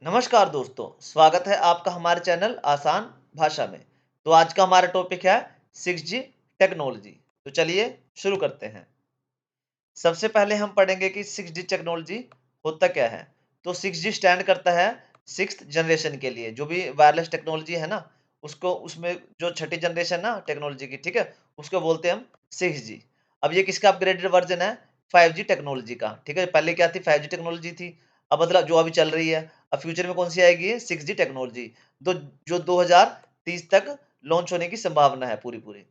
नमस्कार दोस्तों, स्वागत है आपका हमारे चैनल आसान भाषा में। तो आज का हमारा टॉपिक है 6G टेक्नोलॉजी। तो चलिए शुरू करते हैं। सबसे पहले हम पढ़ेंगे कि 6G टेक्नोलॉजी होता क्या है। तो 6G स्टैंड करता है सिक्स्थ जनरेशन के लिए। जो भी वायरलेस टेक्नोलॉजी है ना, उसको उसमें जो छठी जनरेशन ना टेक्नोलॉजी की, ठीक है, उसको बोलते हैं हम 6G। अब ये किसका अपग्रेडेड वर्जन है? 5G टेक्नोलॉजी का। ठीक है, पहले क्या थी? 5G टेक्नोलॉजी थी। अब मतलब जो अभी चल रही है, अब फ्यूचर में कौन सी आएगी? 6G technology. तो जो 2030 तक लॉन्च होने की संभावना है पूरी पूरी।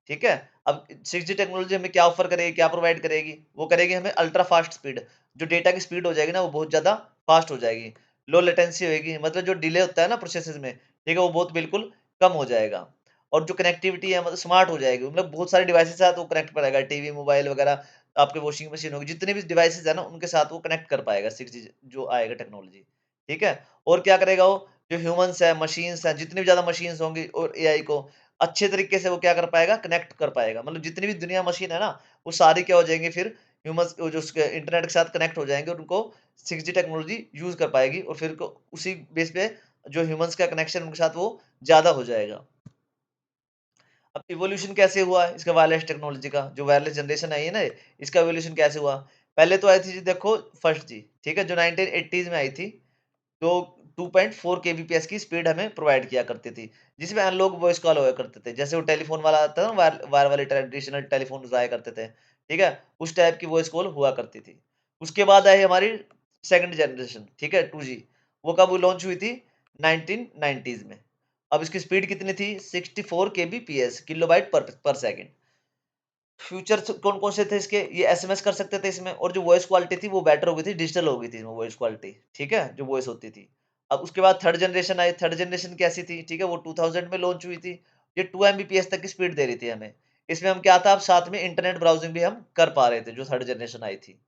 ठीक है। अब 6G टेक्नोलॉजी हमें क्या ऑफर करेगी, क्या प्रोवाइड करेगी? वो करेगी हमें अल्ट्रा फास्ट स्पीड। जो डेटा की स्पीड हो जाएगी ना, वो बहुत ज्यादा फास्ट हो जाएगी। लो लेटेंसी होगी, मतलब जो डिले होता है ना प्रोसेसेस में, ठीक है, वो बहुत बिल्कुल कम हो जाएगा। और जो कनेक्टिविटी है, मतलब स्मार्ट हो जाएगी, मतलब बहुत सारे डिवाइसेस के साथ वो कनेक्ट करेगा। टीवी, मोबाइल वगैरह, आपके वॉशिंग मशीन होगी, जितने भी डिवाइसेस है ना, उनके साथ वो कनेक्ट कर पाएगा 6G जो आएगा टेक्नोलॉजी। ठीक है। और क्या करेगा वो? जो ह्यूमंस है, मशीन्स है, जितनी भी ज्यादा मशीन्स होंगी और एआई को अच्छे तरीके से वो क्या कर पाएगा? कनेक्ट कर पाएगा। मतलब जितनी भी दुनिया मशीन है ना, वो सारी क्या हो जाएंगी फिर? ह्यूमंस जो उसके इंटरनेट के साथ कनेक्ट हो जाएंगे और उनको 6G टेक्नोलॉजी यूज कर पाएगी, और फिर उसी बेस पे जो ह्यूमंस का कनेक्शन उनके साथ वो ज्यादा हो जाएगा। अब इवोल्यूशन कैसे हुआ है इसका? वायरलेस टेक्नोलॉजी का जो वायरलेस जनरेशन आई है ना, इसका इवोल्यूशन कैसे हुआ? पहले तो आई थी जी, देखो, फर्स्ट जी, ठीक है, जो 1980s में आई थी। तो 2.4 केबीपीएस की स्पीड हमें प्रोवाइड किया करती थी, जिसमें अनलॉक वॉइस कॉल हुआ करते थे। जैसे वो टेलीफोन वाला आता था ना, वायर वायर वाले ट्रेडिशनल टेलीफोन आया करते थे, ठीक है, उस टाइप की वॉइस कॉल हुआ करती थी। उसके बाद आई हमारी सेकंड जनरेशन, ठीक है, 2G। वो कब लॉन्च हुई थी? 1990s में। अब इसकी स्पीड कितनी थी? 64 केबीपीएस, किलोबाइट पर सेकंड। फीचर्स कौन-कौन से थे इसके? ये एसएमएस कर सकते थे इसमें, और जो वॉइस क्वालिटी थी वो बेटर हो गई थी, डिजिटल हो गई थी इसमें वॉइस क्वालिटी, ठीक है? जो वॉइस होती थी। अब उसके बाद थर्ड जनरेशन आई, थर्ड जनरेशन कैसी थी? ठीक है, वो 2000 में लॉन्च हुई थी। ये 2 एमबीपीएस तक की स्पीड दे रही थी हमें। इसमें हम क्या था, अब साथ में इंटरनेट ब्राउजिंग भी हम कर पा रहे थे, जो थर्ड जनरेशन आई थी।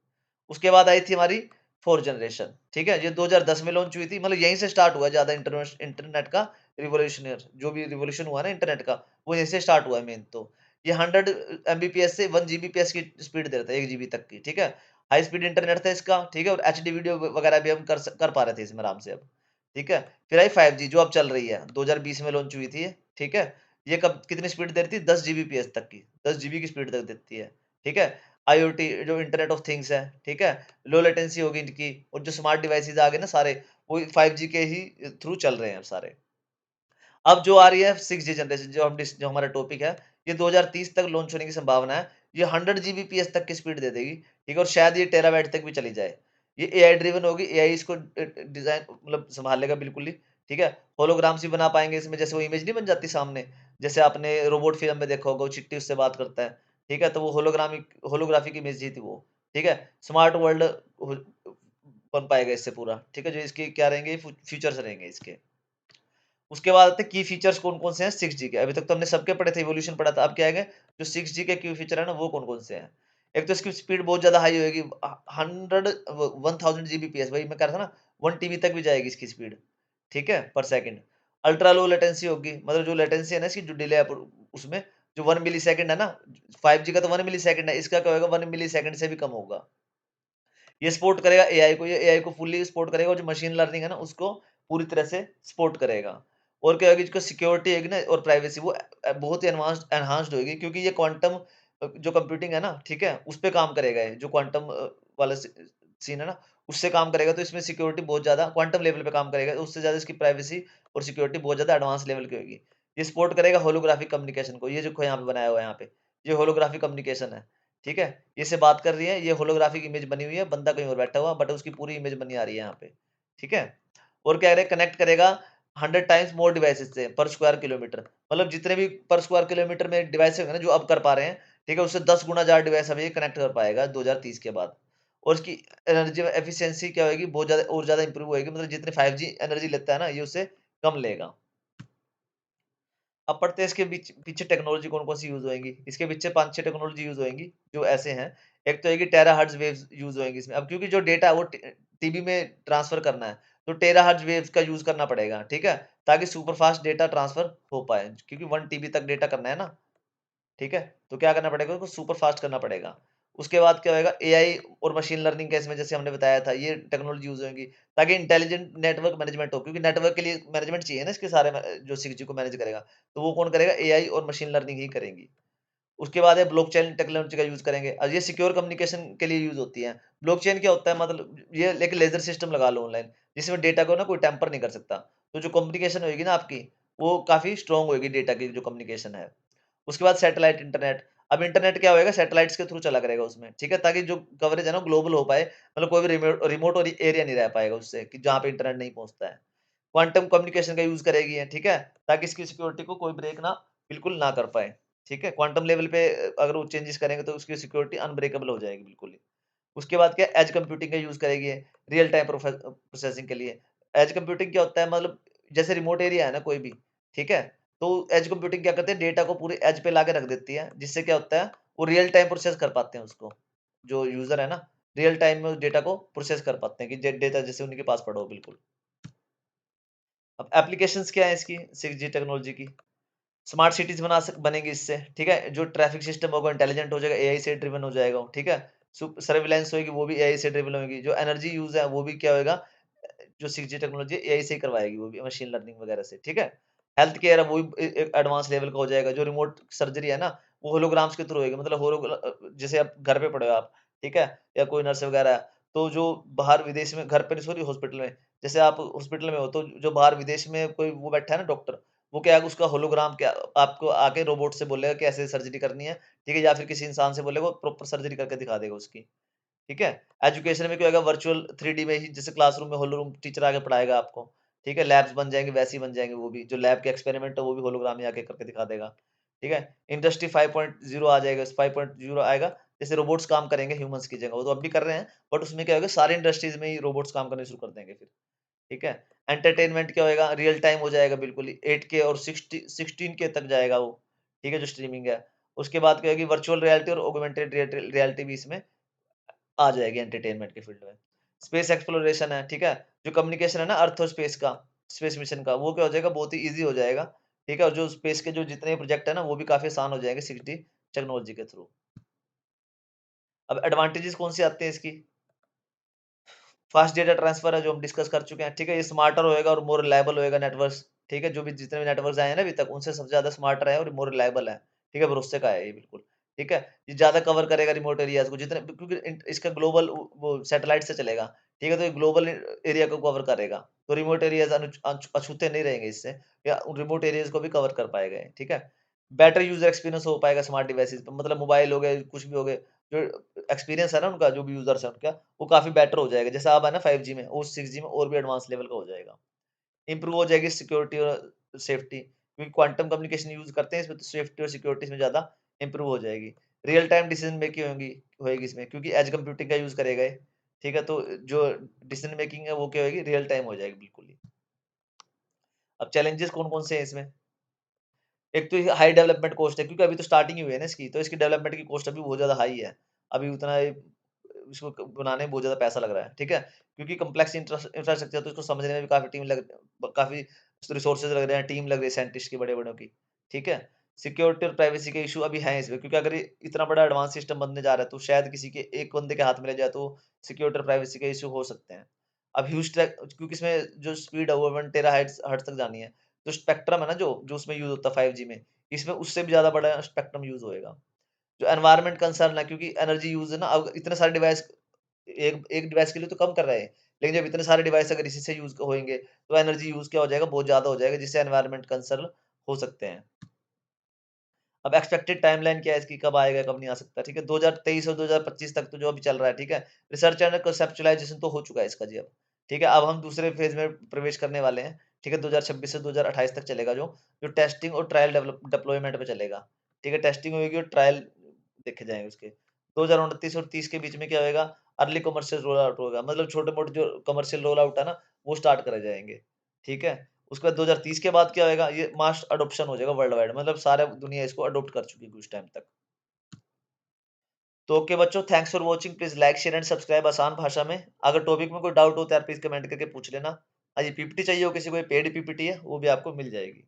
उसके बाद आई थी हमारी फोर्थ जनरेशन, ठीक है? ये 2010 में लॉन्च हुई थी। मतलब यहीं से स्टार्ट हुआ ज़्यादा इंटरनेट का रिवॉल्यूशनर, जो भी रिवॉल्यूशन हुआ ना इंटरनेट का, वो यहीं से स्टार्ट हुआ है मेन तो। ये 100 एमबीपीएस से 1 जीबीपीएस की स्पीड देता है, 1 जीबी तक की, ठीक है? हाई स्पीड इंटरनेट था इसका, ठीक है? और एचडी वीडियो वगैरह भी हम कर पा रहे थे इसमें आराम से अब, ठीक है? फिर आई 5G जो अब चल रही है, 2020 में लॉन्च हुई थी ये, ठीक है? ये कब कितनी स्पीड दे रही थी? 10 जीबीपीएस तक की, 10 जीबी की स्पीड तक देती है, ठीक है? आईओटी जो इंटरनेट ऑफ थिंग्स है, ठीक है? लो लेटेंसी होगी इनकी, और जो स्मार्ट डिवाइसेज़ आ गए ना सारे, वो 5G के ही थ्रू चल रहे हैं अब सारे। अब जो आ रही है 6G जनरेशन, जो हमारा टॉपिक है, ये 2030 तक लॉन्च होने की संभावना है। ये 100 जीबीपीएस तक की स्पीड दे देगी, ठीक है? और शायद ये टेराबाइट तक भी चली जाए। ये एआई ड्रिवन होगी, एआई इसको डिज़ाइन मतलब सँभालेगा बिल्कुल ही, ठीक है? होलोग्राम्स भी बना पाएँगे इसमें, जैसे वो इमेज नहीं बन जाती सामने, जैसे आपने रोबोट फ़िल्म में देखा होगा, वो चिट्टी उससे बात करता है, ठीक है? तो वो होलोग्राफिक इमेज ही थी वो, ठीक है? स्मार्ट वर्ल्ड हो बन पाएगा इससे पूरा, ठीक है? जो इसके क्या रहेंगे, फीचर्स रहेंगे इसके। उसके बाद आते हैं की फीचर्स कौन-कौन से हैं 6G के। अभी तक तो हमने सबके पढ़े थे, इवोल्यूशन पढ़ा था। अब क्या आएगा, जो 6G के की फीचर है ना, वो कौन-कौन से हैं। एक तो इसकी स्पीड बहुत ज़्यादा हाई होएगी, 100 व 1000 जीबीपीएस, वही मैं कह रहा था ना, 1 टीबी तक भी जाएगी इसकी स्पीड, ठीक है, पर सेकंड। अल्ट्रा लो लेटेंसी होगी, मतलब जो लेटेंसी है ना इसकी, जो डिले है उसमें, जो 1 मिलीसेकंड है ना, 5G का तो 1 मिलीसेकंड है, इसका क्या होगा, 1 मिलीसेकंड से भी कम होगा। ये सपोर्ट करेगा एआई को, ये एआई को फुल्ली सपोर्ट करेगा, और जो मशीन लर्निंग है ना, उसको पूरी तरह से सपोर्ट करेगा। और क्या होगी, जो सिक्योरिटी होगी ना और प्राइवेसी, वो बहुत ही एनहांस्ड होगी, क्योंकि ये क्वांटम जो कंप्यूटिंग है ना, ठीक है, उस पे काम करेगा ये, जो क्वांटम वाला सीन है ना, उससे काम करेगा। तो इसमें सिक्योरिटी बहुत ज़्यादा क्वांटम लेवल पे काम करेगा, उससे ज़्यादा इसकी प्राइवेसी और सिक्योरिटी बहुत ज़्यादा एडवांस लेवल की होगी। ये सपोर्ट करेगा होलोग्राफिक कम्युनिकेशन को, ये जो यहाँ पे बनाया हुआ है यहाँ पे, ये होलोग्राफिक कम्युनिकेशन है, ठीक है? ये से बात कर रही है, ये होलोग्राफिक इमेज बनी हुई है, बंदा कहीं और बैठा हुआ, बट उसकी पूरी इमेज बनी आ रही है यहाँ पे, ठीक है? और क्या कह रहे हैं, कनेक्ट करेगा 100 टाइम्स मोर डिवाइसेज़ से पर स्क्वायर किलोमीटर। मतलब जितने भी पर स्क्वायर किलोमीटर में डिवाइस होंगे ना, जो अब कर पा रहे हैं, ठीक है? उससे 10 गुना ज़्यादा डिवाइस अब ये कनेक्ट कर पाएगा 2030 के बाद। और इसकी एनर्जी एफिशिएंसी क्या होएगी, बहुत ज़्यादा और ज़्यादा इंप्रूव होएगी। मतलब जितने 5G एनर्जी लेता है ना, ये उससे कम लेगा। अब पढ़ते हैं इसके पीछे टेक्नोलॉजी कौन-कौन सी यूज़ होएँगी। इसके पीछे 5-6 टेक्नोलॉजी यूज़ होएँगी, जो ऐसे हैं। एक तो है कि टेराहर्ट्ज़ वेव्स यूज़ होएँगी इसमें। अब क्योंकि जो डेटा है वो टीबी में ट्रांसफ़र करना है, तो टेराहर्ट्ज़ वेव्स का यूज़ करना पड़ेगा, ठीक है? ताकि सुपर फ़ास्ट डेटा ट्रांसफ़र हो पाए, क्योंकि 1 टीबी तक डेटा करना है ना, ठीक है? तो क्या करना पड़ेगा, उसको सुपर फ़ास्ट करना पड़ेगा। उसके बाद क्या होगा, एआई और मशीन लर्निंग का इसमें जैसे हमने बताया था, ये टेक्नोलॉजी यूज होगी ताकि इंटेलिजेंट नेटवर्क मैनेजमेंट हो, क्योंकि नेटवर्क के लिए मैनेजमेंट चाहिए ना इसके सारे जो 6G को मैनेज करेगा, तो वो कौन करेगा, एआई और मशीन लर्निंग ही करेंगी। उसके बाद है ब्लॉकचेन टेक्नोलॉजी का यूज करेंगे और ये सिक्योर कम्युनिकेशन के लिए यूज होती है। ब्लॉकचेन क्या होता है, मतलब ये एक लेजर सिस्टम लगा लो ऑनलाइन, जिसमें डेटा को ना कोई टेम्पर नहीं कर सकता। तो जो कम्युनिकेशन होगी ना आपकी, वो काफी स्ट्रांग होगी, डेटा की जो कम्युनिकेशन है। उसके बाद सैटेलाइट इंटरनेट। अब इंटरनेट क्या होएगा, सैटेलाइट्स के थ्रू चला करेगा उसमें, ठीक है, ताकि जो कवरेज है ना ग्लोबल हो पाए, मतलब कोई भी रिमोट और एरिया नहीं रह पाएगा उससे, कि जहाँ पे इंटरनेट नहीं पहुंचता है। क्वांटम कम्युनिकेशन का यूज करेगी है, ठीक है, ताकि इसकी सिक्योरिटी को कोई ब्रेक ना बिल्कुल ना कर पाए। ठीक है, क्वांटम लेवल पे अगर वो चेंजेस करेंगे तो उसकी सिक्योरिटी अनब्रेकेबल हो जाएगी बिल्कुल ही। उसके बाद क्या, एज कंप्यूटिंग का यूज करेगी, रियल टाइम प्रोसेसिंग के लिए। एज कंप्यूटिंग क्या होता है, मतलब जैसे रिमोट एरिया है ना कोई भी, ठीक है, तो एज कंप्यूटिंग क्या करते हैं, डेटा को पूरे एज पे लाके रख देती है, जिससे क्या होता है, वो रियल टाइम प्रोसेस कर पाते हैं उसको, जो यूजर है ना, रियल टाइम में उस डेटा को प्रोसेस कर पाते हैं, कि डेटा जैसे उनके पास पड़ा हो बिल्कुल। अब एप्लीकेशंस क्या है इसकी 6G टेक्नोलॉजी की, स्मार्ट सिटीज बनेगी इससे, ठीक है, जो ट्रैफिक सिस्टम होगा इंटेलिजेंट हो जाएगा, एआई से ड्रिवन हो जाएगा, ठीक है। सर्विलांस होगी, वो भी एआई से ड्रिवन होगी। जो एनर्जी यूज है वो भी क्या होगा, जो 6G टेक्नोलॉजी एआई से ही करवाएगी, वो भी मशीन लर्निंग वगैरह से, ठीक है। हेल्थ केयर है, वो भी एक एडवांस लेवल का हो जाएगा। जो रिमोट सर्जरी है ना, वो होलोग्राम्स के थ्रू होगी, मतलब जैसे आप घर पे पड़े हो आप, ठीक है, या कोई नर्स वगैरह है, तो जो बाहर विदेश में, घर पे नहीं सॉरी हॉस्पिटल में, जैसे आप हॉस्पिटल में हो, तो जो बाहर विदेश में कोई वो बैठा है ना डॉक्टर, वो क्या है, उसका होलोग्राम क्या आपको आके रोबोट से बोलेगा कि ऐसे सर्जरी करनी है, ठीक है, या फिर किसी इंसान से बोलेगा, वो प्रॉपर सर्जरी करके दिखा देगा उसकी, ठीक है। एजुकेशन में क्या होगा, वर्चुअल 3D में ही, जैसे क्लासरूम में होलोरूम टीचर आके पढ़ाएगा आपको, ठीक है, लैब्स बन जाएंगे, वैसे ही बन जाएंगे वो भी, जो लैब के एक्सपेरिमेंट है वो भी होलोग्राम ही आके करके दिखा देगा, ठीक है। इंडस्ट्री 5.0 आ जाएगा, 5.0 आएगा, जैसे रोबोट्स काम करेंगे ह्यूमंस की जगह, वो तो अब भी कर रहे हैं, बट उसमें क्या होगा, सारी इंडस्ट्रीज में ही रोबोट्स काम करने शुरू कर देंगे फिर, ठीक है। एंटरटेनमेंट क्या होएगा, रियल टाइम हो जाएगा बिल्कुल ही, 8K और 16K तक जाएगा वो, ठीक है, जो स्ट्रीमिंग है। उसके बाद क्या होगी, वर्चुअल रियलिटी और ऑगमेंटेड रियलिटी भी इसमें आ जाएगी एंटरटेनमेंट के फील्ड में। स्पेस एक्सप्लोरेशन है, ठीक है, जो कम्युनिकेशन है ना अर्थ और स्पेस का, स्पेस मिशन का, वो क्या हो जाएगा, बहुत ही ईज़ी हो जाएगा, ठीक है, और जो स्पेस के जो जितने प्रोजेक्ट है ना, वो भी काफ़ी आसान हो जाएँगे 6D टेक्नोलॉजी के थ्रू। अब एडवांटेजेस कौन से आते हैं इसकी? फास्ट डेटा ट्रांसफर है, जो हम डिस्कस कर चुके हैं, ठीक है, ये स्मार्टर होएगा और मोर रिलायबल होएगा नेटवर्क्स, ठीक है, जो भी जितने भी नेटवर्क्स आए हैं ना अभी तक, उनसे सबसे ज़्यादा स्मार्टर है और मोर रिलायबल है, ठीक है, भरोसे का है ये बिल्कुल, ठीक है। ये ज़्यादा कवर करेगा रिमोट एरियाज़ को, जितने क्योंकि इसका ग्लोबल वो सैटेलाइट से चलेगा, ठीक है, तो ये ग्लोबल एरिया को कवर करेगा, तो रिमोट एरियाज़ अछूते नहीं रहेंगे इससे, या रिमोट एरियाज़ को भी कवर कर पाएगा ये, ठीक है। बेटर यूज़र एक्सपीरियंस हो पाएगा स्मार्ट डिवाइसेज़ पे, मतलब मोबाइल हो गए, कुछ भी हो गए, जो एक्सपीरियंस है ना उनका, जो भी यूज़र्स हैं उनका, वो काफ़ी बेटर हो जाएगा। जैसा अब है ना 5G में, वो 6G में और भी एडवांस लेवल का हो जाएगा। इम्प्रूव हो जाएगी सिक्योरिटी और सेफ्टी, क्योंकि क्वांटम कम्युनिकेशन यूज़ करते हैं इसमें, तो सेफ्टी और सिक्योरिटी इसमें ज़्यादा इम्प्रूव हो जाएगी। रियल टाइम डिसीजन मेकिंग होएगी इसमें, क्योंकि एज कंप्यूटिंग का यूज़ करेगा ये, ठीक है? तो जो डिसीजन मेकिंग है वो क्या होएगी, रियल टाइम हो जाएगी बिल्कुल ही। अब चैलेंजेस कौन-कौन से हैं इसमें? एक तो ये हाई डेवलपमेंट कॉस्ट है, क्योंकि अभी तो स्टार्टिंग ही हुई है ना इसकी, तो इसकी डेवलपमेंट की कॉस्ट अभी बहुत ज़्यादा हाई है। अभी उतना इसको बनाने में बहुत ज़्यादा पैसा लग रहा है, ठीक है? क्योंकि कॉम्प्लेक्स इंफ्रास्ट्रक्चर, तो इसको समझने में भी काफ़ी रिसोर्सेज लग रहे हैं, टीम लग रही है साइंटिस्ट की बड़े-बड़ों की, ठीक है? सिक्योरिटी और प्राइवेसी के इश्यू अभी हैं इसमें, क्योंकि अगर ये इतना बड़ा एडवांस सिस्टम बनने जा रहा है, तो शायद किसी के एक बंदे के हाथ में ले जाए तो सिक्योरिटी और प्राइवेसी के इश्यू हो सकते हैं। अब ह्यूज ट्रैक, क्योंकि इसमें जो स्पीड है वो 1 टेराहर्ट्ज़ हर्ट्ज़ तक जानी है, तो स्पेक्ट्रम है ना जो उसमें यूज़ होता है 5G में, इसमें उससे भी ज़्यादा बड़ा स्पेक्ट्रम यूज़ होएगा। जो एनवायरनमेंट कंसर्न है, क्योंकि एनर्जी यूज़ है ना, अब इतने सारे डिवाइस एक एक डिवाइस के लिए तो कम कर रहे हैं, लेकिन जब इतने सारे डिवाइस अगर इसी से यूज़ होएँगे, तो एनर्जी यूज़ क्या हो जाएगा, बहुत ज़्यादा हो जाएगा, जिससे एनवायरनमेंट कंसर्न हो सकते हैं। अब एक्सपेक्टेड टाइमलाइन क्या है इसकी, कब आएगा, कब नहीं आ सकता, ठीक है? 2023 और 2025 तक तो जो अभी चल रहा है, ठीक है? रिसर्च एंड कॉन्सेप्चुअलाइज़ेशन तो हो चुका है इसका जी अब, ठीक है? अब हम दूसरे फेज़ में प्रवेश करने वाले हैं, ठीक है? 2026 से 2028 तक चलेगा जो टेस्टिंग और ट्रायल डिप्लॉयमेंट पे चलेगा, ठीक है? टेस्टिंग होएगी और ट्रायल देखे जाएँगे उसके। 2029 और 30 के बीच में क्या होएगा, अर्ली कमर्शियल रोल आउट होगा, मतलब छोटे-मोटे जो कमर्शियल रोल आउट है ना, वो स्टार्ट करे जाएँगे, ठीक है? उसके बाद 2030 के बाद क्या होएगा, ये मास अडॉप्शन हो जाएगा वर्ल्ड वाइड, मतलब सारा दुनिया इसको अडॉप्ट कर चुकी है कुछ टाइम तक। तो ओके बच्चों, thanks for watching, please like share and subscribe आसान भाषा में। अगर टॉपिक में कोई डाउट हो तो यार प्लीज कमेंट करके पूछ लेना। हाँ जी, पीपीटी चाहिए हो किसी को, पेड पीपीटी है वो भी आपको मिल जाएगी।